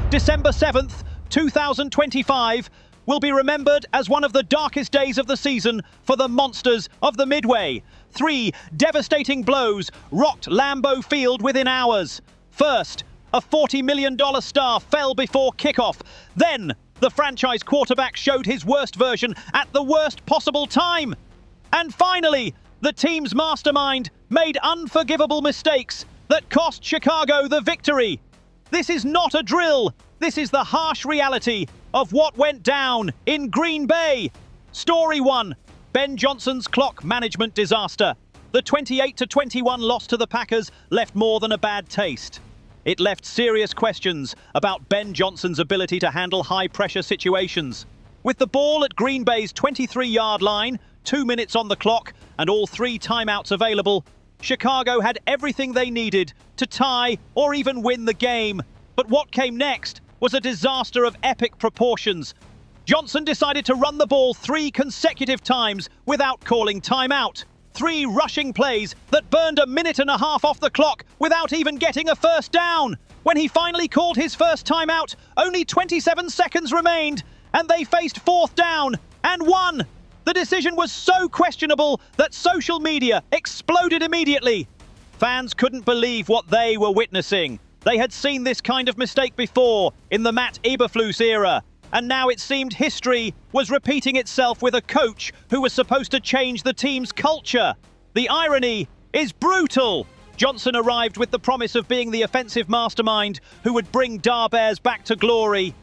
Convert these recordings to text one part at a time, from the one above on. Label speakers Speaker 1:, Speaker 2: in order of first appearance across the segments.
Speaker 1: December 7th, 2025, will be remembered as one of the darkest days of the season for the monsters of the Midway. 3 devastating blows rocked Lambeau Field within hours. First, a $40 million star fell before kickoff. Then, the franchise quarterback showed his worst version at the worst possible time. And finally, the team's mastermind made unforgivable mistakes that cost Chicago the victory. This is not a drill. This is the harsh reality of what went down in Green Bay. Story 1. Ben Johnson's clock management disaster. The 28-21 loss to the Packers left more than a bad taste. It left serious questions about Ben Johnson's ability to handle high-pressure situations. With the ball at Green Bay's 23-yard line, 2 minutes on the clock, and all 3 timeouts available, Chicago had everything they needed to tie or even win the game. But what came next was a disaster of epic proportions. Johnson decided to run the ball 3 consecutive times without calling timeout. 3 rushing plays that burned a minute and a half off the clock without even getting a first down. When he finally called his first timeout, only 27 seconds remained, and they faced 4th down and won. The decision was so questionable that social media exploded immediately. Fans couldn't believe what they were witnessing. They had seen this kind of mistake before in the Matt Eberflus era, and now it seemed history was repeating itself with a coach who was supposed to change the team's culture. The irony is brutal. Johnson arrived with the promise of being the offensive mastermind who would bring Bears back to glory.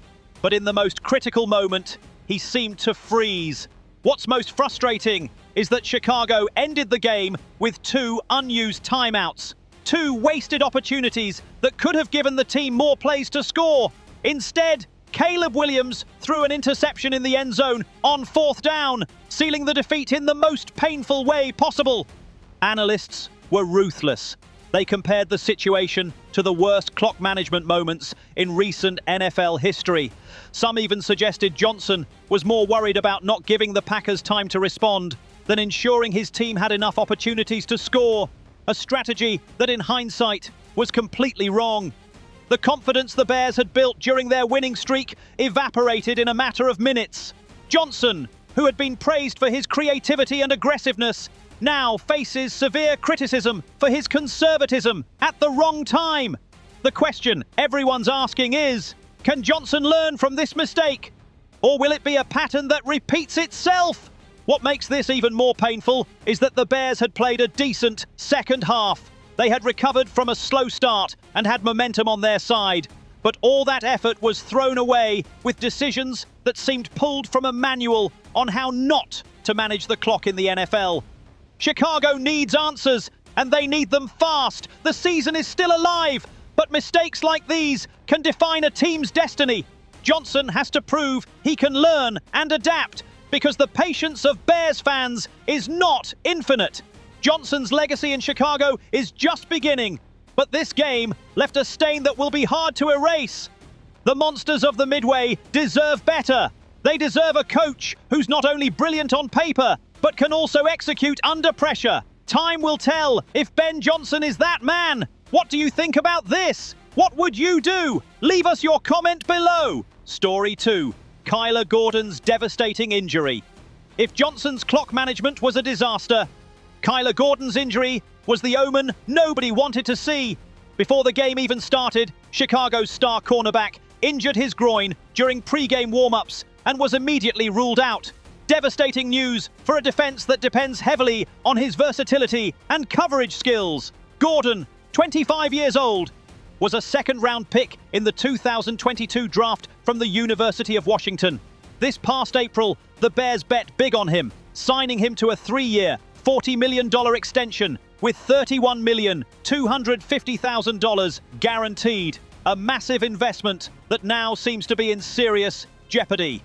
Speaker 1: But in the most critical moment, he seemed to freeze. What's most frustrating is that Chicago ended the game with 2 unused timeouts. 2 wasted opportunities that could have given the team more plays to score. Instead, Caleb Williams threw an interception in the end zone on 4th down, sealing the defeat in the most painful way possible. Analysts were ruthless. They compared the situation to the worst clock management moments in recent NFL history. Some even suggested Johnson was more worried about not giving the Packers time to respond than ensuring his team had enough opportunities to score. A strategy that in hindsight was completely wrong. The confidence the Bears had built during their winning streak evaporated in a matter of minutes. Johnson, who had been praised for his creativity and aggressiveness, now faces severe criticism for his conservatism at the wrong time. The question everyone's asking is, can Johnson learn from this mistake? Or will it be a pattern that repeats itself? What makes this even more painful is that the Bears had played a decent second half. They had recovered from a slow start and had momentum on their side. But all that effort was thrown away with decisions that seemed pulled from a manual on how not to manage the clock in the NFL. Chicago needs answers, and they need them fast. The season is still alive, but mistakes like these can define a team's destiny. Johnson has to prove he can learn and adapt, because the patience of Bears fans is not infinite. Johnson's legacy in Chicago is just beginning, but this game left a stain that will be hard to erase. The monsters of the Midway deserve better. They deserve a coach who's not only brilliant on paper, but can also execute under pressure. Time will tell if Ben Johnson is that man. What do you think about this? What would you do? Leave us your comment below. Story 2. Kyler Gordon's devastating injury. If Johnson's clock management was a disaster, Kyler Gordon's injury was the omen nobody wanted to see. Before the game even started, Chicago's star cornerback injured his groin during pre-game warm-ups and was immediately ruled out. Devastating news for a defense that depends heavily on his versatility and coverage skills. Gordon, 25 years old, was a second-round pick in the 2022 draft from the University of Washington. This past April, the Bears bet big on him, signing him to a 3-year, $40 million extension with $31,250,000 guaranteed. A massive investment that now seems to be in serious jeopardy.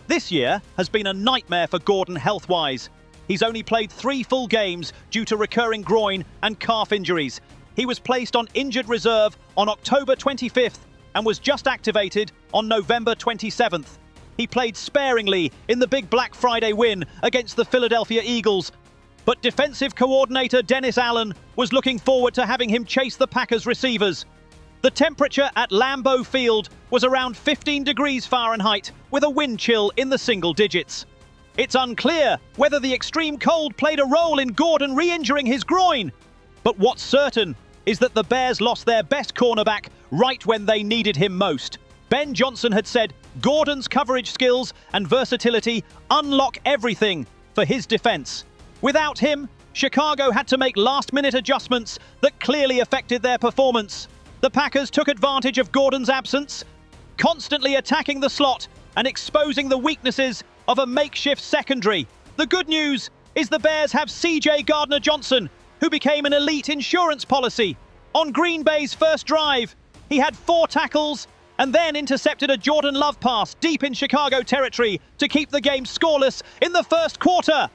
Speaker 1: This year has been a nightmare for Gordon health-wise. He's only played 3 full games due to recurring groin and calf injuries. He was placed on injured reserve on October 25th and was just activated on November 27th. He played sparingly in the big Black Friday win against the Philadelphia Eagles, but defensive coordinator Dennis Allen was looking forward to having him chase the Packers receivers. The temperature at Lambeau Field was around 15 degrees Fahrenheit, with a wind chill in the single digits. It's unclear whether the extreme cold played a role in Gordon re-injuring his groin. But what's certain is that the Bears lost their best cornerback right when they needed him most. Ben Johnson had said Gordon's coverage skills and versatility unlock everything for his defense. Without him, Chicago had to make last-minute adjustments that clearly affected their performance. The Packers took advantage of Gordon's absence, constantly attacking the slot and exposing the weaknesses of a makeshift secondary. The good news is the Bears have C.J. Gardner-Johnson, who became an elite insurance policy. On Green Bay's first drive, he had 4 tackles and then intercepted a Jordan Love pass deep in Chicago territory to keep the game scoreless in the first quarter.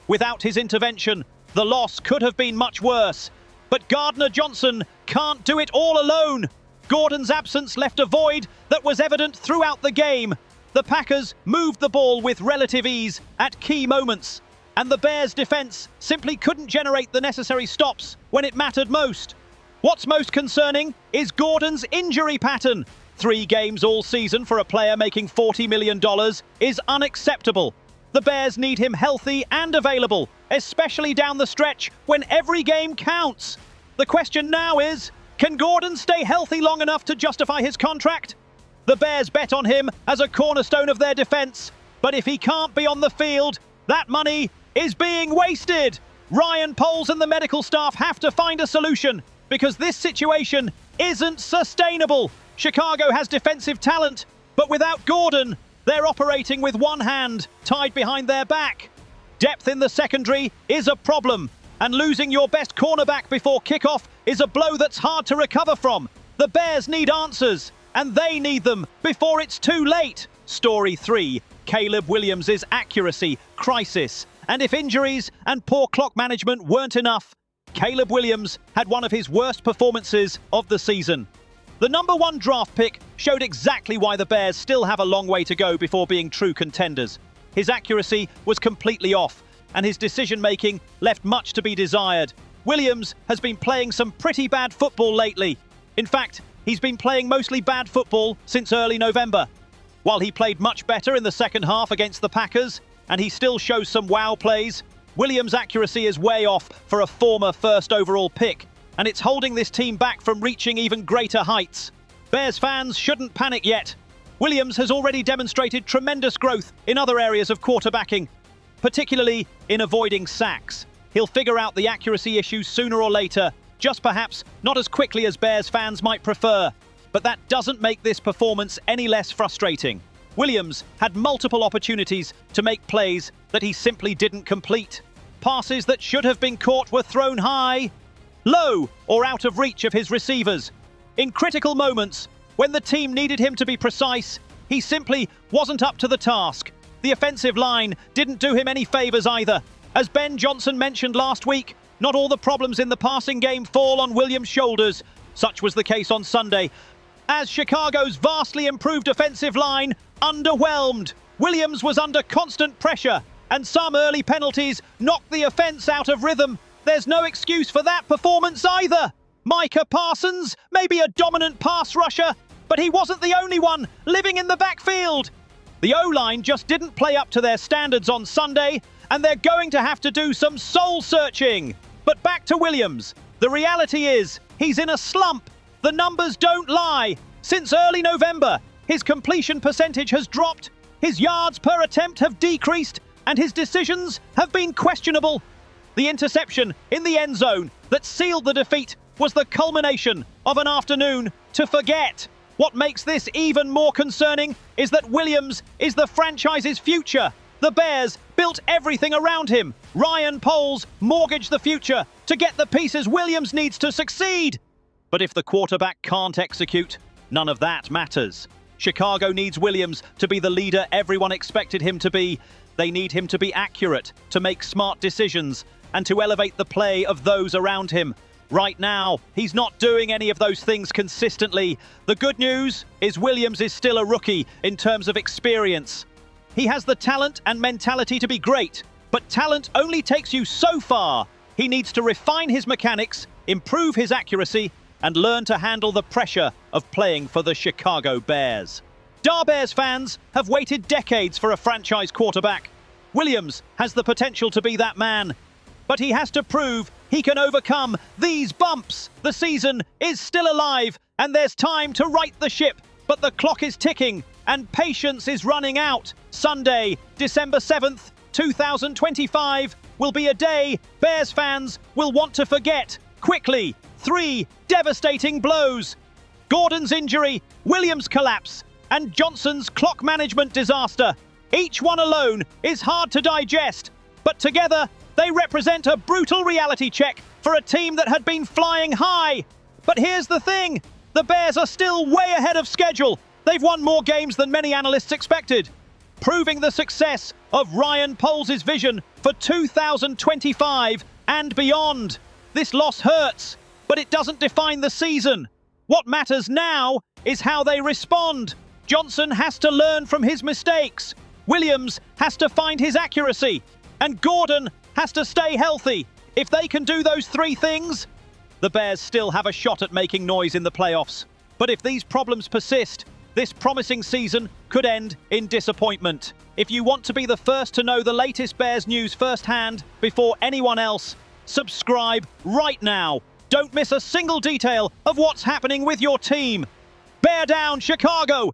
Speaker 1: Without his intervention, the loss could have been much worse. But Gardner-Johnson can't do it all alone. Gordon's absence left a void that was evident throughout the game. The Packers moved the ball with relative ease at key moments, and the Bears' defense simply couldn't generate the necessary stops when it mattered most. What's most concerning is Gordon's injury pattern. 3 games all season for a player making $40 million is unacceptable. The Bears need him healthy and available, especially down the stretch when every game counts. The question now is, can Gordon stay healthy long enough to justify his contract? The Bears bet on him as a cornerstone of their defense, but if he can't be on the field, that money is being wasted. Ryan Poles and the medical staff have to find a solution, because this situation isn't sustainable. Chicago has defensive talent, but without Gordon, they're operating with one hand tied behind their back. Depth in the secondary is a problem, and losing your best cornerback before kickoff is a blow that's hard to recover from. The Bears need answers, and they need them before it's too late. Story 3, Caleb Williams' accuracy crisis. And if injuries and poor clock management weren't enough, Caleb Williams had one of his worst performances of the season. The number 1 draft pick showed exactly why the Bears still have a long way to go before being true contenders. His accuracy was completely off, and his decision-making left much to be desired. Williams has been playing some pretty bad football lately. In fact, he's been playing mostly bad football since early November. While he played much better in the second half against the Packers, and he still shows some wow plays, Williams' accuracy is way off for a former first overall pick, and it's holding this team back from reaching even greater heights. Bears fans shouldn't panic yet. Williams has already demonstrated tremendous growth in other areas of quarterbacking, particularly in avoiding sacks. He'll figure out the accuracy issues sooner or later, just perhaps not as quickly as Bears fans might prefer. But that doesn't make this performance any less frustrating. Williams had multiple opportunities to make plays that he simply didn't complete. Passes that should have been caught were thrown high, low, or out of reach of his receivers. In critical moments, when the team needed him to be precise, he simply wasn't up to the task. The offensive line didn't do him any favors either. As Ben Johnson mentioned last week, not all the problems in the passing game fall on Williams' shoulders. Such was the case on Sunday, as Chicago's vastly improved offensive line underwhelmed. Williams was under constant pressure, and some early penalties knocked the offense out of rhythm. There's no excuse for that performance either. Micah Parsons may be a dominant pass rusher, but he wasn't the only one living in the backfield. The O-line just didn't play up to their standards on Sunday, and they're going to have to do some soul-searching. But back to Williams. The reality is, he's in a slump. The numbers don't lie. Since early November, his completion percentage has dropped, his yards per attempt have decreased, and his decisions have been questionable. The interception in the end zone that sealed the defeat was the culmination of an afternoon to forget. What makes this even more concerning is that Williams is the franchise's future. The Bears built everything around him. Ryan Poles mortgaged the future to get the pieces Williams needs to succeed. But if the quarterback can't execute, none of that matters. Chicago needs Williams to be the leader everyone expected him to be. They need him to be accurate, to make smart decisions, and to elevate the play of those around him. Right now, he's not doing any of those things consistently. The good news is Williams is still a rookie in terms of experience. He has the talent and mentality to be great, but talent only takes you so far. He needs to refine his mechanics, improve his accuracy, and learn to handle the pressure of playing for the Chicago Bears. Bears fans have waited decades for a franchise quarterback. Williams has the potential to be that man, but he has to prove he can overcome these bumps. The season is still alive, and there's time to right the ship, but the clock is ticking, and patience is running out. Sunday, December 7th, 2025, will be a day Bears fans will want to forget quickly. 3 devastating blows: Gordon's injury, Williams' collapse, and Johnson's clock management disaster. Each one alone is hard to digest, but together they represent a brutal reality check for a team that had been flying high. But here's the thing, the Bears are still way ahead of schedule. They've won more games than many analysts expected, proving the success of Ryan Poles' vision for 2025 and beyond. This loss hurts, but it doesn't define the season. What matters now is how they respond. Johnson has to learn from his mistakes. Williams has to find his accuracy, and Gordon has to stay healthy. If they can do those 3 things, the Bears still have a shot at making noise in the playoffs. But if these problems persist, this promising season could end in disappointment. If you want to be the first to know the latest Bears news firsthand before anyone else, subscribe right now. Don't miss a single detail of what's happening with your team. Bear down, Chicago!